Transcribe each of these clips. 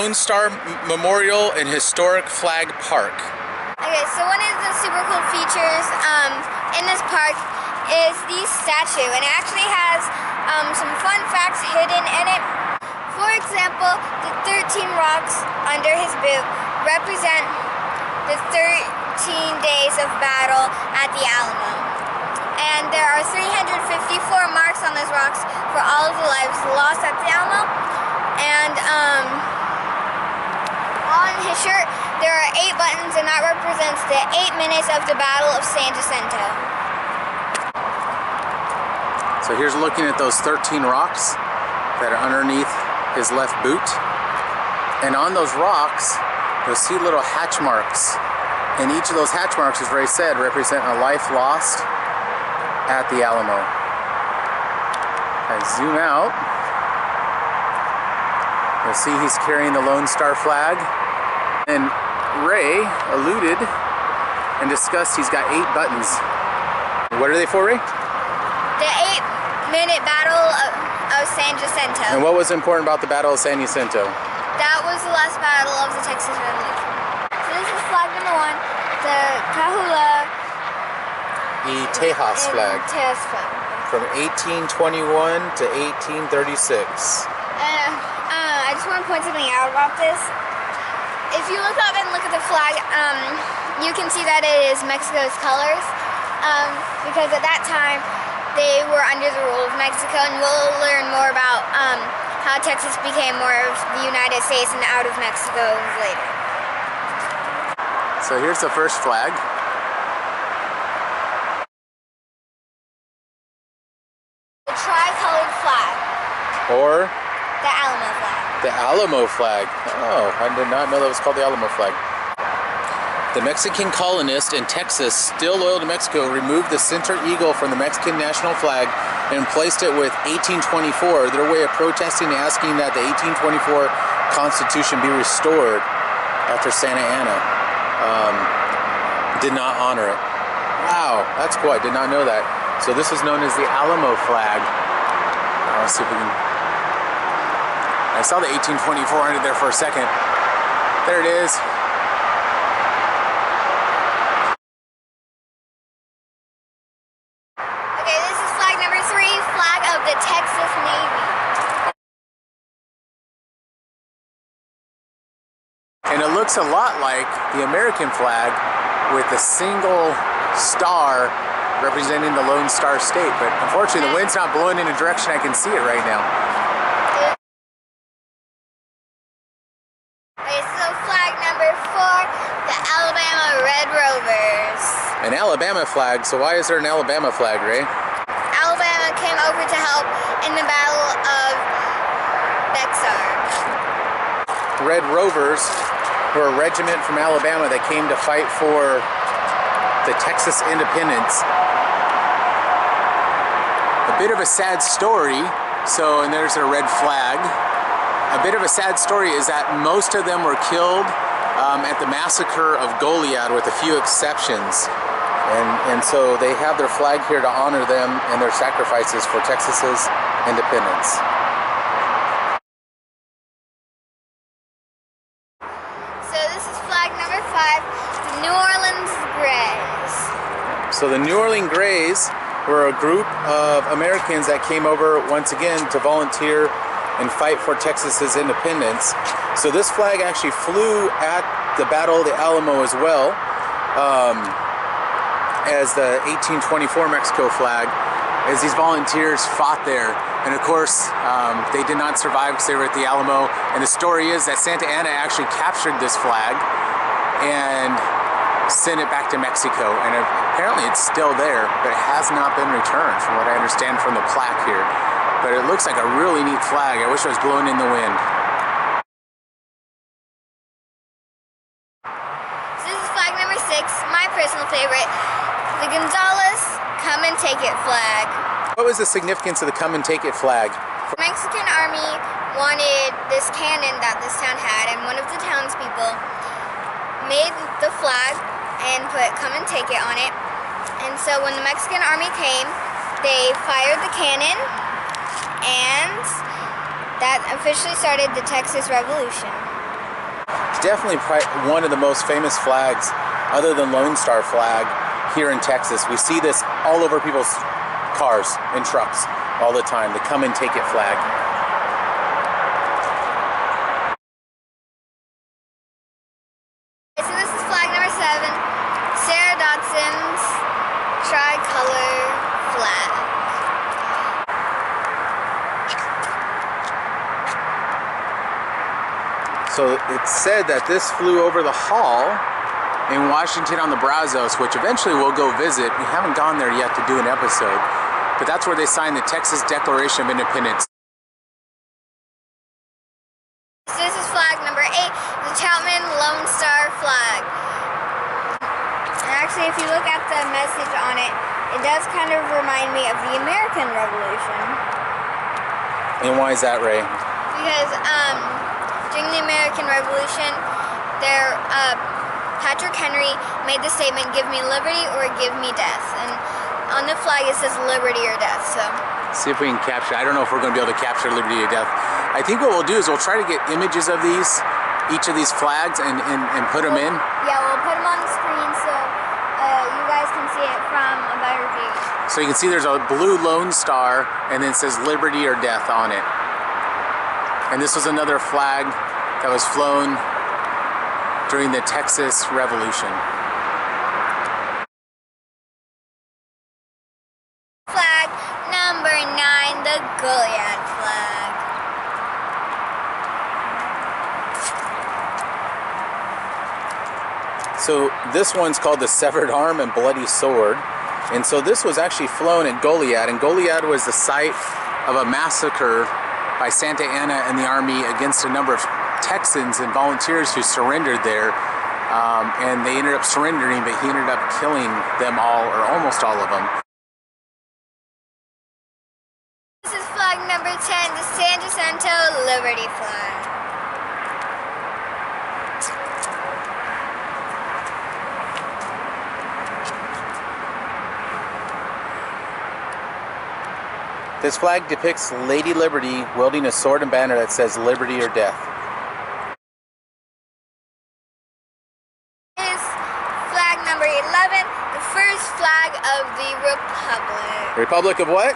Lone Star Memorial and Historic Flag Park. Okay, so one of the super cool features in this park is the statue, and it actually has some fun facts hidden in it. For example, the 13 rocks under his boot represent the 13 days of battle at the Alamo. And there are 354 marks on those rocks for all of the lives lost at the Alamo. And on his shirt, there are 8 buttons, and that represents the 8 minutes of the Battle of San Jacinto. So here's looking at those 13 rocks that are underneath his left boot. And on those rocks, you'll see little hatch marks. And each of those hatch marks, as Ray said, represent a life lost at the Alamo. I zoom out. You'll see he's carrying the Lone Star flag. And Ray alluded and discussed he's got 8 buttons. What are they for, Ray? The 8-minute Battle of San Jacinto. And what was important about the Battle of San Jacinto? That was the last battle of the Texas Revolution. So this is flag number 1, the Kahula Tejas flag. Tejas flag. From 1821 to 1836. I just want to point something out about this. If you look up and look at the flag, you can see that it is Mexico's colors. Because at that time, they were under the rule of Mexico, and we'll learn more about how Texas became more of the United States and out of Mexico later. So here's the first flag. The TriColor flag. Or? The Alamo flag. The Alamo flag. Oh, I did not know that was called the Alamo flag. The Mexican colonists in Texas, still loyal to Mexico, removed the center eagle from the Mexican national flag and replaced it with 1824, their way of protesting and asking that the 1824 Constitution be restored after Santa Anna did not honor it. Wow, that's cool. I did not know that. So this is known as the Alamo flag. Let's see if we can... I saw the 1824 under there for a second. There it is. Okay, this is flag number 3, flag of the Texas Navy. And it looks a lot like the American flag with a single star representing the Lone Star State. But unfortunately, the wind's not blowing in a direction I can see it right now. Okay, so flag number 4, the Alabama Red Rovers. An Alabama flag, so why is there an Alabama flag, Ray? Alabama came over to help in the Battle of Bexar. Red Rovers were a regiment from Alabama that came to fight for the Texas independence. A bit of a sad story, and there's a red flag. A bit of a sad story is that most of them were killed at the massacre of Goliad, with a few exceptions. And so they have their flag here to honor them and their sacrifices for Texas's independence. So this is flag number 5, the New Orleans Grays. So the New Orleans Grays were a group of Americans that came over once again to volunteer and fight for Texas's independence. So this flag actually flew at the Battle of the Alamo as well, as the 1824 Mexico flag, as these volunteers fought there. And of course, they did not survive because they were at the Alamo. And the story is that Santa Anna actually captured this flag and sent it back to Mexico. And apparently it's still there, but it has not been returned, from what I understand from the plaque here. But it looks like a really neat flag. I wish it was blowing in the wind. So this is flag number 6, my personal favorite, the Gonzales Come and Take It flag. What was the significance of the Come and Take It flag? The Mexican army wanted this cannon that this town had, and one of the townspeople made the flag and put "Come and Take It" on it. And so when the Mexican army came, they fired the cannon, and that officially started the Texas Revolution. It's definitely one of the most famous flags, other than Lone Star flag, here in Texas. We see this all over people's cars and trucks all the time, the come and take it flag. So this is flag number 7, Sarah Dodsons TriColor flag. So it's said that this flew over the hall in Washington on the Brazos, which eventually we'll go visit. We haven't gone there yet to do an episode, but that's where they signed the Texas Declaration of Independence. So this is flag number 8, the Chapman Lone Star flag. And actually, if you look at the message on it, it does kind of remind me of the American Revolution. And why is that, Ray? Because during the American Revolution, Patrick Henry made the statement, "Give me liberty or give me death." And on the flag it says liberty or death. So see if we can capture. I don't know if we're going to be able to capture liberty or death. I think what we'll do is we'll try to get images of each of these flags and put them in. Yeah, we'll put them on the screen so you guys can see it from a better view. So you can see there's a blue Lone Star and then it says liberty or death on it. And this was another flag that was flown during the Texas Revolution. Flag number 9, the Goliad flag. So this one's called the Severed Arm and Bloody Sword. And so this was actually flown at Goliad, and Goliad was the site of a massacre by Santa Anna and the army against a number of Texans and volunteers who surrendered there. And they ended up surrendering, but he ended up killing them all, or almost all of them. This is flag number 10, the Jacinto Liberty flag. This flag depicts Lady Liberty wielding a sword and banner that says liberty or death. Is flag number 11, the first flag of the Republic. Republic of what?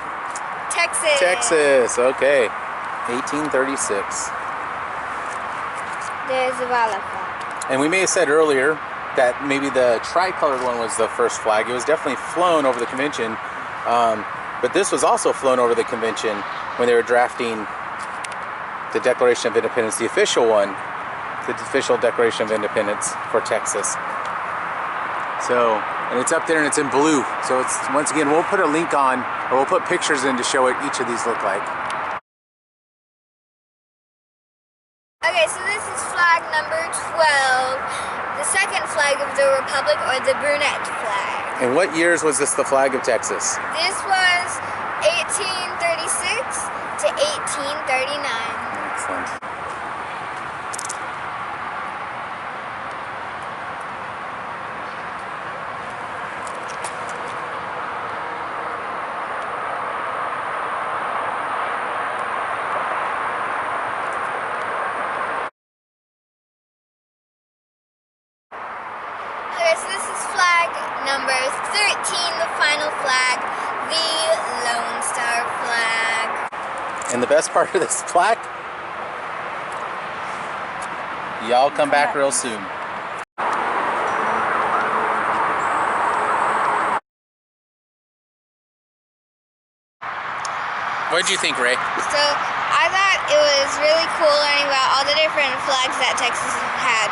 Texas. Texas, okay. 1836. There's a Vala flag. And we may have said earlier that maybe the tricolored one was the first flag. It was definitely flown over the convention. But this was also flown over the convention when they were drafting the Declaration of Independence, the official one, the official Declaration of Independence for Texas. So, and it's up there and it's in blue. So it's, once again, we'll put a link on, or we'll put pictures in to show what each of these look like. Okay, so this is flag number 12, the second flag of the Republic, or the brunette flag. And what years was this the flag of Texas? This was 1836 to 1839. Excellent. Okay, so this is flag number 13, the final flag, the Lone Star flag. And the best part of this plaque, y'all come back real soon. What did you think, Ray? So I thought it was really cool learning about all the different flags that Texas had.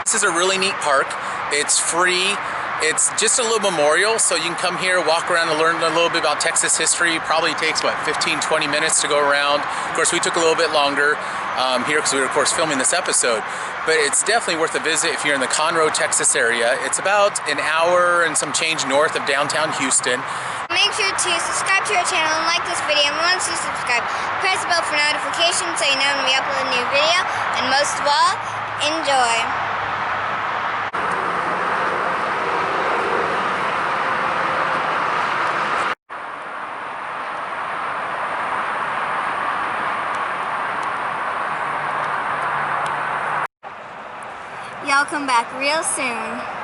This is a really neat park. It's free. It's just a little memorial, so you can come here, walk around and learn a little bit about Texas history. Probably takes, what, 15, 20 minutes to go around. Of course, we took a little bit longer here because we were, of course, filming this episode. But it's definitely worth a visit if you're in the Conroe, Texas area. It's about an hour and some change north of downtown Houston. Make sure to subscribe to our channel and like this video. And once you subscribe, press the bell for notifications so you know when we upload a new video. And most of all, enjoy. Y'all come back real soon.